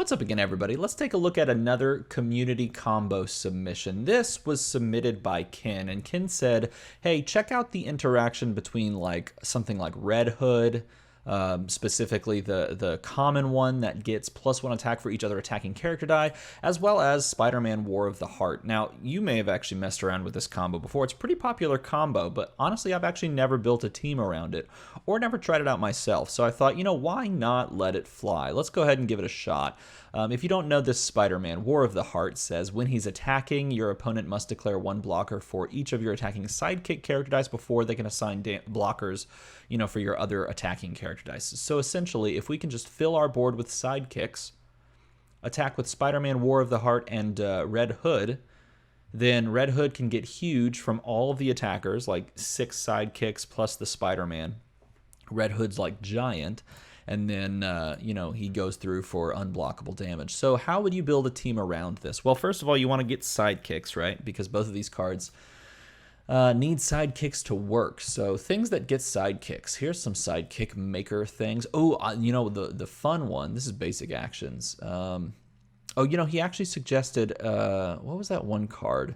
What's up again, everybody? Let's take a look at another community combo submission. This was submitted by Ken, and Ken said, hey, check out the interaction between like something like Red Hood, specifically the common one that gets +1 attack for each other attacking character die, as well as Spider-Man War of the Heart. Now, you may have actually messed around with this combo before. It's a pretty popular combo, but honestly, I've actually never built a team around it or never tried it out myself. So I thought, you know, why not let it fly? Let's go ahead and give it a shot. If you don't know this, Spider-Man War of the Heart says when he's attacking, your opponent must declare one blocker for each of your attacking sidekick character dice before they can assign blockers, you know, for your other attacking character dice. So essentially, if we can just fill our board with sidekicks, attack with Spider-Man War of the Heart and Red Hood, then Red Hood can get huge from all of the attackers, like 6 sidekicks plus the Spider-Man. Red Hood's like giant. And then, you know, he goes through for unblockable damage. So how would you build a team around this? Well, first of all, you want to get sidekicks, right? Because both of these cards need sidekicks to work. So things that get sidekicks. Here's some sidekick maker things. Oh, you know, the fun one. This is basic actions. Oh, you know, he actually suggested, what was that one card?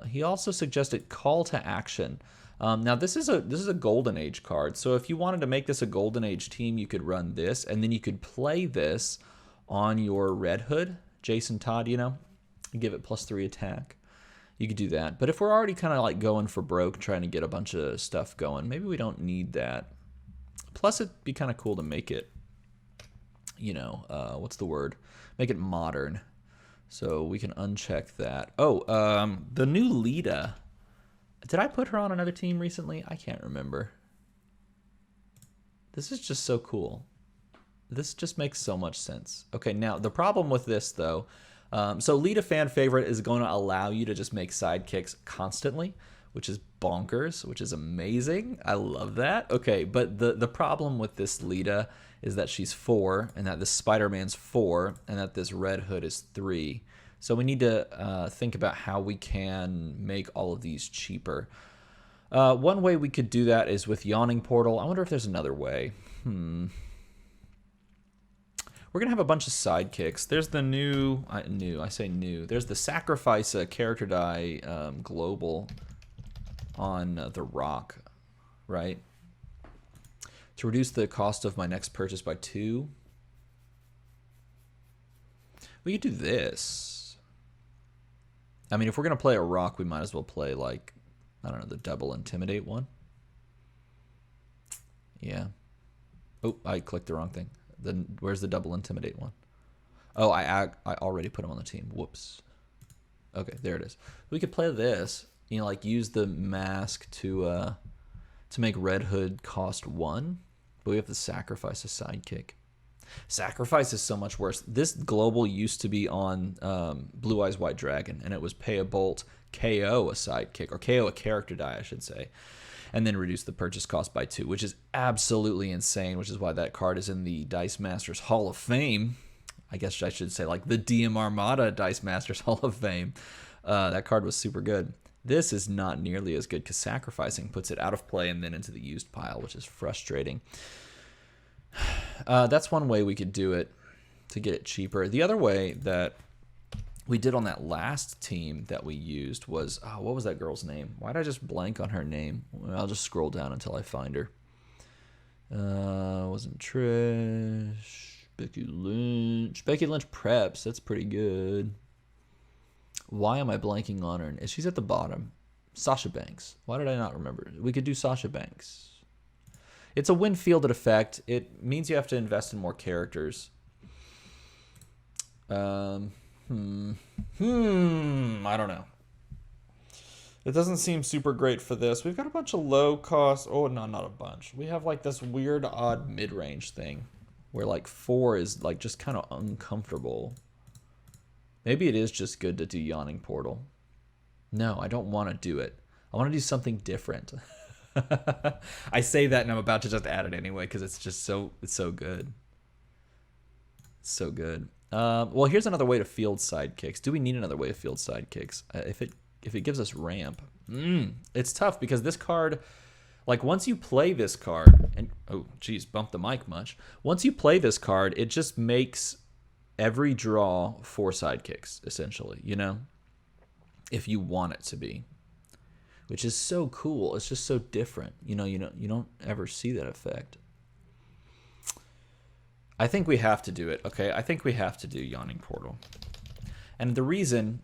He also suggested call to action. Now this is a Golden Age card, so if you wanted to make this a Golden Age team, you could run this, and then you could play this on your Red Hood, Jason Todd, you know, and give it +3 attack. You could do that, but if we're already kind of like going for broke, trying to get a bunch of stuff going, maybe we don't need that. Plus, it'd be kind of cool to make it, you know, what's the word? Make it modern. So we can uncheck that. Oh, the new Lita. Did I put her on another team recently? I can't remember. This is just so cool. This just makes so much sense. Okay, now the problem with this though, so Lita fan favorite is going to allow you to just make sidekicks constantly, which is bonkers, which is amazing. I love that. Okay, but the problem with this Lita is that she's 4, and that this Spider-Man's 4, and that this Red Hood is 3. So we need to think about how we can make all of these cheaper. One way we could do that is with Yawning Portal. I wonder if there's another way. We're going to have a bunch of sidekicks. There's the there's the Sacrifice character die global on the Rock, right? To reduce the cost of my next purchase by 2. We could do this. I mean, if we're going to play a Rock, we might as well play, like, I don't know, the double Intimidate one. Yeah. Oh, I clicked the wrong thing. Then where's the double Intimidate one? Oh, I already put him on the team. Whoops. Okay, there it is. We could play this, you know, like use the mask to make Red Hood cost 1, but we have to sacrifice a sidekick. Sacrifice is so much worse. This global used to be on Blue Eyes White Dragon, and it was pay a bolt, KO a sidekick, or KO a character die, I should say, and then reduce the purchase cost by 2, which is absolutely insane, which is why that card is in the Dice Masters Hall of Fame. I guess I should say like the DM Armada Dice Masters Hall of Fame. That card was super good. This is not nearly as good because sacrificing puts it out of play and then into the used pile, which is frustrating. That's one way we could do it to get it cheaper. The other way that we did on that last team that we used was, what was that girl's name? Why did I just blank on her name? I'll just scroll down until I find her. Wasn't Trish, Becky Lynch. Becky Lynch Preps, that's pretty good. Why am I blanking on her? She's at the bottom. Sasha Banks. Why did I not remember? We could do Sasha Banks. It's a win-fielded effect. It means you have to invest in more characters. I don't know. It doesn't seem super great for this. We've got a bunch of low cost. Oh, no, not a bunch. We have like this weird, odd mid-range thing where like 4 is like just kind of uncomfortable. Maybe it is just good to do Yawning Portal. No, I don't want to do it. I want to do something different. I say that and I'm about to just add it anyway because it's just it's so good. It's so good. Well, here's another way to field sidekicks. Do we need another way to field sidekicks? If it gives us ramp, it's tough because this card, like once you play this card, and oh geez, bump the mic much. Once you play this card, it just makes every draw 4 sidekicks, essentially, you know? If you want it to be. Which is so cool. It's just so different. You don't ever see that effect. I think we have to do it, okay? I think we have to do Yawning Portal. And the reason,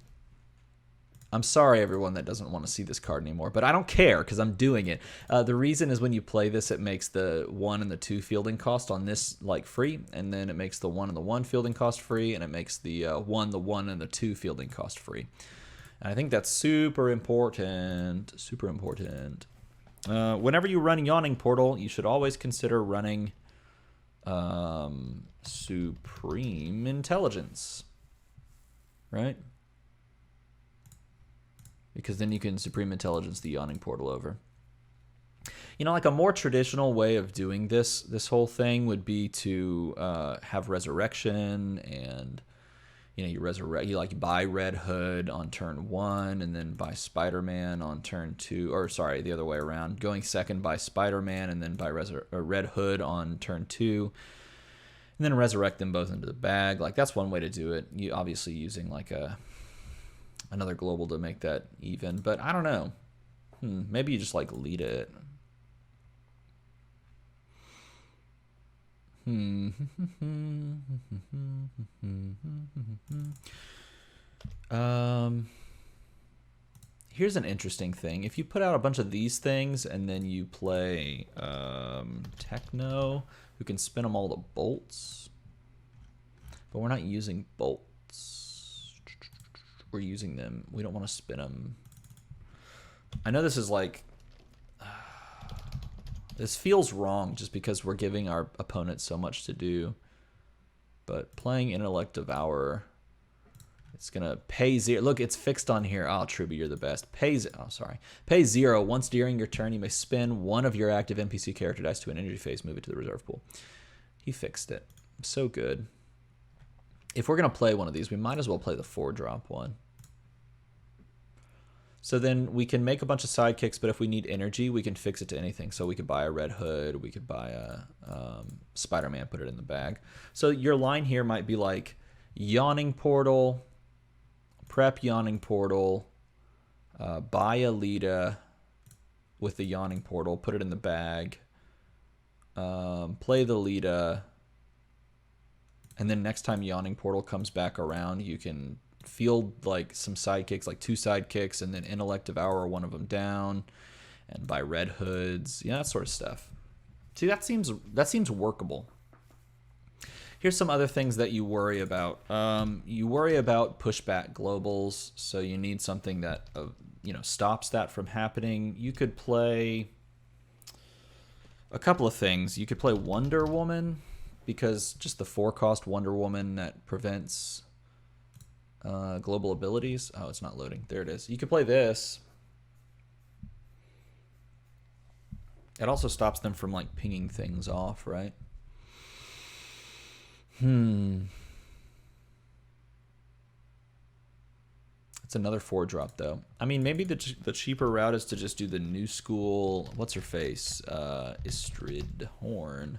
I'm sorry everyone that doesn't want to see this card anymore, but I don't care because I'm doing it. The reason is when you play this, it makes the 1 and the 2 fielding cost on this like free, and then it makes the 1 and the 1 fielding cost free, and it makes the 1 and the 2 fielding cost free. And I think that's super important. Super important. Whenever you run Yawning Portal, you should always consider running Supreme Intelligence, right? Because then you can Supreme Intelligence the Yawning Portal over. You know, like a more traditional way of doing this whole thing would be to have Resurrection, and you know, you buy Red Hood on turn 1, and then buy Spider-Man on turn 2, or sorry, the other way around. Going second, buy Spider-Man, and then buy Red Hood on turn 2, and then resurrect them both into the bag. Like, that's one way to do it. You obviously using like another global to make that even, but I don't know. Maybe you just like lead it. Here's an interesting thing. If you put out a bunch of these things and then you play Techno, who can spin them all to bolts, but we're not using bolts. We're using them. We don't want to spin them. I know this is like, this feels wrong just because we're giving our opponent so much to do. But playing Intellect Devourer, it's going to pay 0. Look, it's fixed on here. Oh, Truby, you're the best. Pay 0. Once during your turn, you may spin one of your active NPC character dice to an energy phase, move it to the reserve pool. He fixed it. So good. If we're going to play one of these, we might as well play the 4-drop one. So then we can make a bunch of sidekicks, but if we need energy, we can fix it to anything. So we could buy a Red Hood, we could buy a Spider-Man, put it in the bag. So your line here might be like Yawning Portal, prep Yawning Portal, buy a Lita with the Yawning Portal, put it in the bag, play the Lita, and then next time Yawning Portal comes back around, you can field like some sidekicks, like 2 sidekicks, and then Intellect Devour one of them down, and buy Red Hoods, that sort of stuff. See, that seems workable. Here's some other things that you worry about. You worry about pushback globals, so you need something that stops that from happening. You could play a couple of things. You could play Wonder Woman, because just the 4-cost Wonder Woman that prevents global abilities. Oh, it's not loading. There it is. You can play this. It also stops them from like pinging things off, right? It's another 4-drop though. I mean, maybe the cheaper route is to just do the new school. What's her face? Istrid Horn.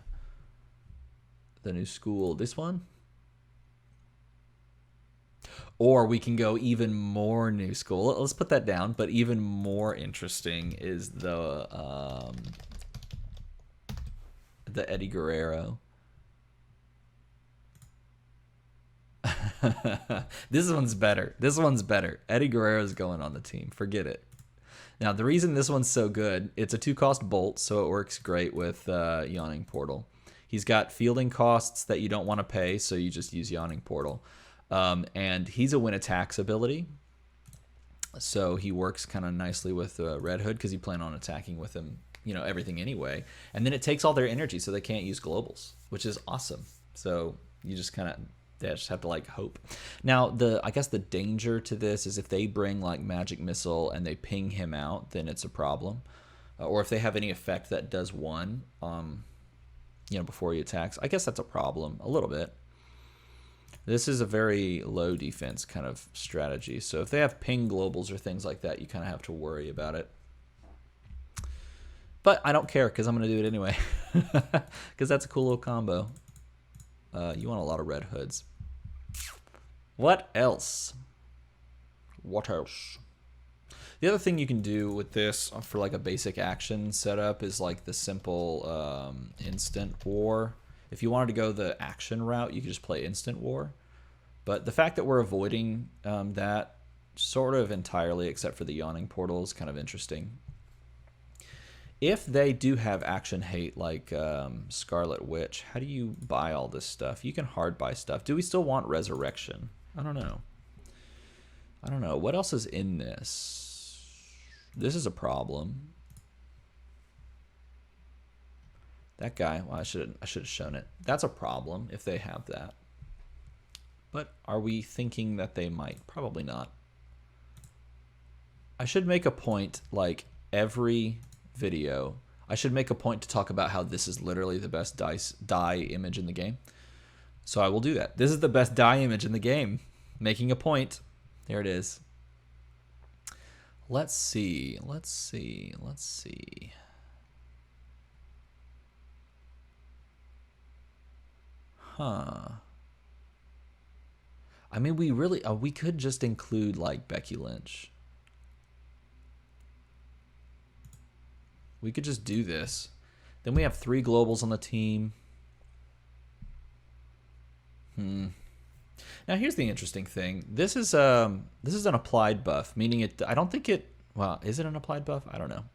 The new school. This one. Or we can go even more new school. Let's put that down. But even more interesting is the Eddie Guerrero. This one's better. This one's better. Eddie Guerrero's going on the team. Forget it. Now, the reason this one's so good, it's a 2-cost bolt, so it works great with Yawning Portal. He's got fielding costs that you don't want to pay, so you just use Yawning Portal. And he's a win attacks ability, so he works kind of nicely with Red Hood because you plan on attacking with him, everything anyway. And then it takes all their energy, so they can't use globals, which is awesome. So you just they just have to like hope. Now, I guess the danger to this is if they bring like Magic Missile and they ping him out, then it's a problem. Or if they have any effect that does 1, before he attacks, I guess that's a problem a little bit. This is a very low defense kind of strategy. So if they have ping globals or things like that, you kind of have to worry about it. But I don't care because I'm going to do it anyway. Because that's a cool little combo. You want a lot of Red Hoods. What else? What else? The other thing you can do with this for like a basic action setup is like the simple instant war. If you wanted to go the action route, you could just play instant war. But the fact that we're avoiding that sort of entirely, except for the yawning portal, is kind of interesting. If they do have action hate like Scarlet Witch, how do you buy all this stuff? You can hard buy stuff. Do we still want Resurrection? I don't know. I don't know. What else is in this? This is a problem. That guy, well, I should have shown it. That's a problem if they have that. But are we thinking that they might? Probably not. I should make a point, like every video, I should make a point to talk about how this is literally the best die image in the game. So I will do that. This is the best die image in the game. Making a point. There it is. Let's see. Let's see. Let's see. Huh. I mean, we really we could just include like Becky Lynch. We could just do this. Then we have 3 globals on the team. Now here's the interesting thing. This is an applied buff, meaning it. I don't think it. Well, is it an applied buff? I don't know.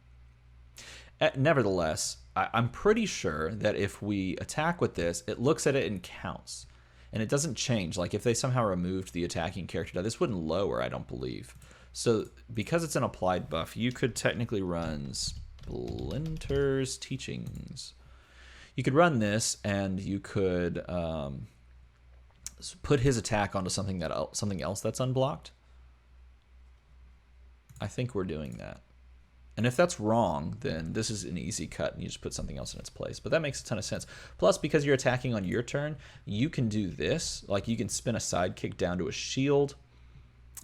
Nevertheless, I'm pretty sure that if we attack with this, it looks at it and counts, and it doesn't change. Like if they somehow removed the attacking character, this wouldn't lower. I don't believe. So because it's an applied buff, you could technically run Splinter's Teachings. You could run this, and you could put his attack onto something else that's unblocked. I think we're doing that. And if that's wrong, then this is an easy cut, and you just put something else in its place. But that makes a ton of sense. Plus, because you're attacking on your turn, you can do this. Like you can spin a sidekick down to a shield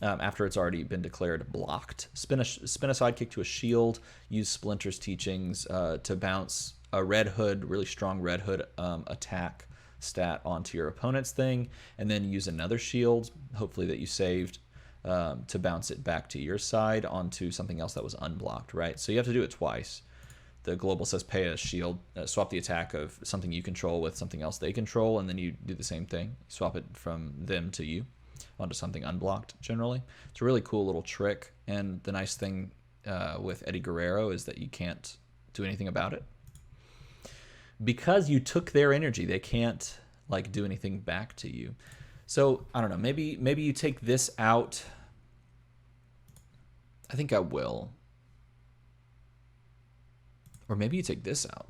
after it's already been declared blocked. Spin a sidekick to a shield. Use Splinter's Teachings to bounce a Red Hood, really strong Red Hood attack stat onto your opponent's thing, and then use another shield, hopefully that you saved, to bounce it back to your side onto something else that was unblocked, right? So you have to do it twice. The global says pay a shield, swap the attack of something you control with something else they control, and then you do the same thing. Swap it from them to you onto something unblocked, generally. It's a really cool little trick, and the nice thing with Eddie Guerrero is that you can't do anything about it. Because you took their energy, they can't like do anything back to you. So I don't know. Maybe you take this out. I think I will. Or maybe you take this out.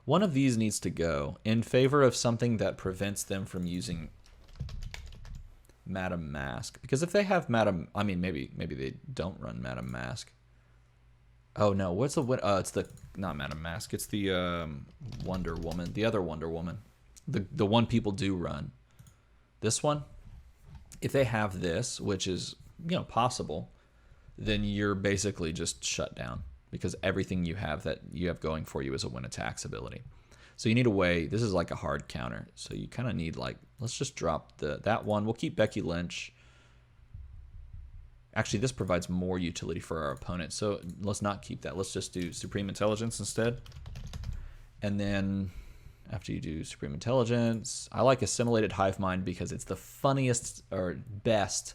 One of these needs to go in favor of something that prevents them from using Madame Mask. Because if they have Madame, I mean, maybe they don't run Madame Mask. Oh no, what's the it's the not Madame Mask. It's the Wonder Woman, the other Wonder Woman, the one people do run. This one, if they have this, which is possible, then you're basically just shut down because everything you have going for you is a win attacks ability. So you need a way. This is like a hard counter. So you kind of need like, let's just drop that one. We'll keep Becky Lynch. Actually, this provides more utility for our opponent. So let's not keep that. Let's just do Supreme Intelligence instead. And then after you do Supreme Intelligence, I like Assimilated Hive Mind because it's the funniest or best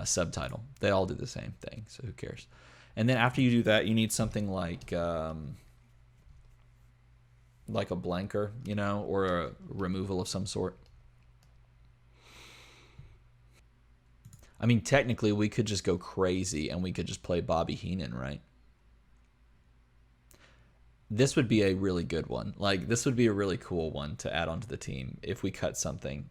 subtitle. They all do the same thing, so who cares? And then after you do that, you need something like a blanker, or a removal of some sort. I mean, technically, we could just go crazy and we could just play Bobby Heenan, right? This would be a really good one. Like, this would be a really cool one to add onto the team if we cut something.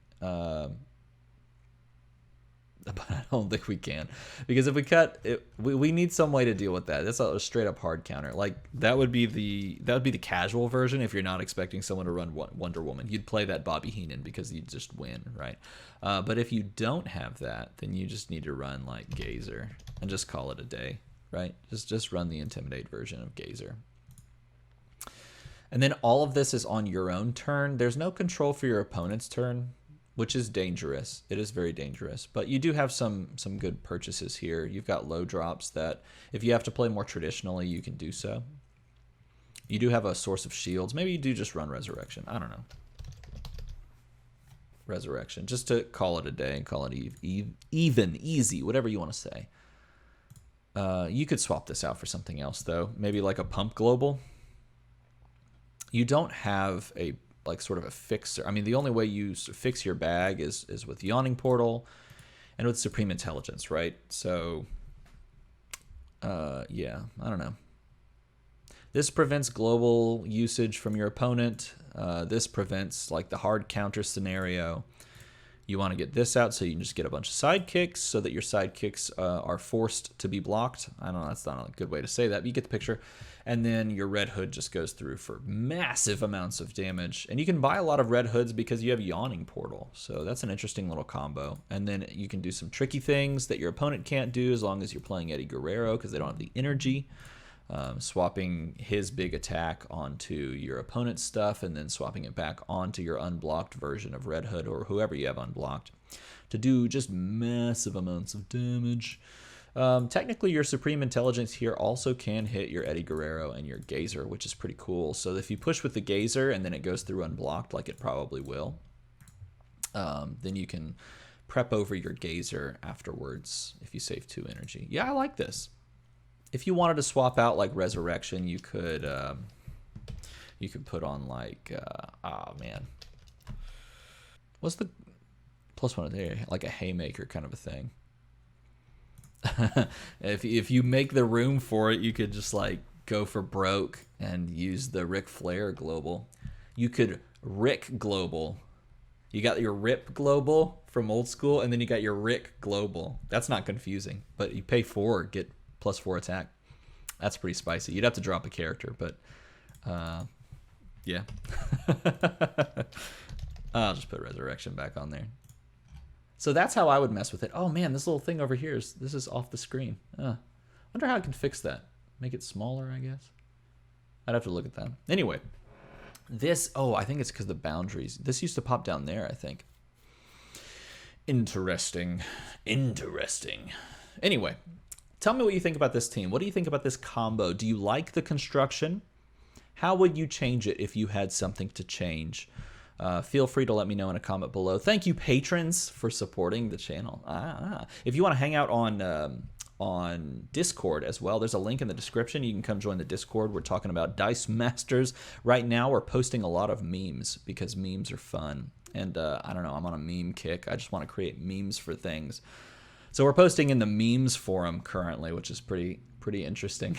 But I don't think we can, because if we cut it, we need some way to deal with that. That's a straight up hard counter. Like that would be the casual version. If you're not expecting someone to run Wonder Woman, you'd play that Bobby Heenan because you'd just win, right? But if you don't have that, then you just need to run like Gazer and just call it a day, right? Just run the Intimidate version of Gazer. And then all of this is on your own turn. There's no control for your opponent's turn, which is dangerous. It is very dangerous. But you do have some good purchases here. You've got low drops that if you have to play more traditionally, you can do so. You do have a source of shields. Maybe you do just run Resurrection. I don't know. Resurrection, just to call it a day and call it even, easy, whatever you want to say. You could swap this out for something else, though. Maybe like a Pump Global. You don't have a like sort of a fixer. I mean, the only way you fix your bag is with Yawning Portal and with Supreme Intelligence, right? So, yeah, I don't know. This prevents global usage from your opponent. This prevents like the hard counter scenario. You want to get this out so you can just get a bunch of sidekicks so that your sidekicks are forced to be blocked. I don't know, that's not a good way to say that, but you get the picture. And then your Red Hood just goes through for massive amounts of damage. And you can buy a lot of Red Hoods because you have Yawning Portal. So that's an interesting little combo. And then you can do some tricky things that your opponent can't do as long as you're playing Eddie Guerrero because they don't have the energy. Swapping his big attack onto your opponent's stuff and then swapping it back onto your unblocked version of Red Hood or whoever you have unblocked to do just massive amounts of damage. Technically, your Supreme Intelligence here also can hit your Eddie Guerrero and your Gazer, which is pretty cool. So if you push with the Gazer and then it goes through unblocked, like it probably will, then you can prep over your Gazer afterwards if you save 2 energy. Yeah, I like this. If you wanted to swap out like Resurrection, you could put on like oh man, what's the +1 there? Like a Haymaker kind of a thing. If you make the room for it, you could just like go for broke and use the Ric Flair Global. You could Rick Global. You got your Rip Global from old school, and then you got your Rick Global. That's not confusing, but you pay 4, get +4 attack. That's pretty spicy. You'd have to drop a character, but yeah. I'll just put Resurrection back on there. So that's how I would mess with it. Oh man, this little thing over here is off the screen. Wonder how I can fix that. Make it smaller, I guess. I'd have to look at that. Anyway, this, I think it's because the boundaries. This used to pop down there, I think. Interesting. Anyway, tell me what you think about this team. What do you think about this combo? Do you like the construction? How would you change it if you had something to change? Feel free to let me know in a comment below. Thank you, patrons, for supporting the channel. If you want to hang out on Discord as well, there's a link in the description. You can come join the Discord. We're talking about Dice Masters. Right now, we're posting a lot of memes because memes are fun. And I don't know, I'm on a meme kick. I just want to create memes for things. So we're posting in the memes forum currently, which is pretty interesting.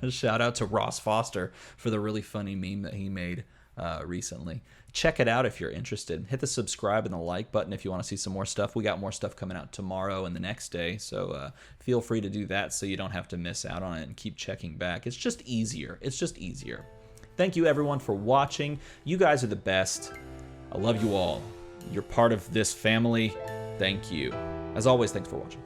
Shout out to Ross Foster for the really funny meme that he made recently. Check it out if you're interested. Hit the subscribe and the like button if you want to see some more stuff. We got more stuff coming out tomorrow and the next day, so feel free to do that so you don't have to miss out on it and keep checking back. It's just easier. Thank you everyone for watching. You guys are the best. I love you all. You're part of this family. Thank you. As always, thanks for watching.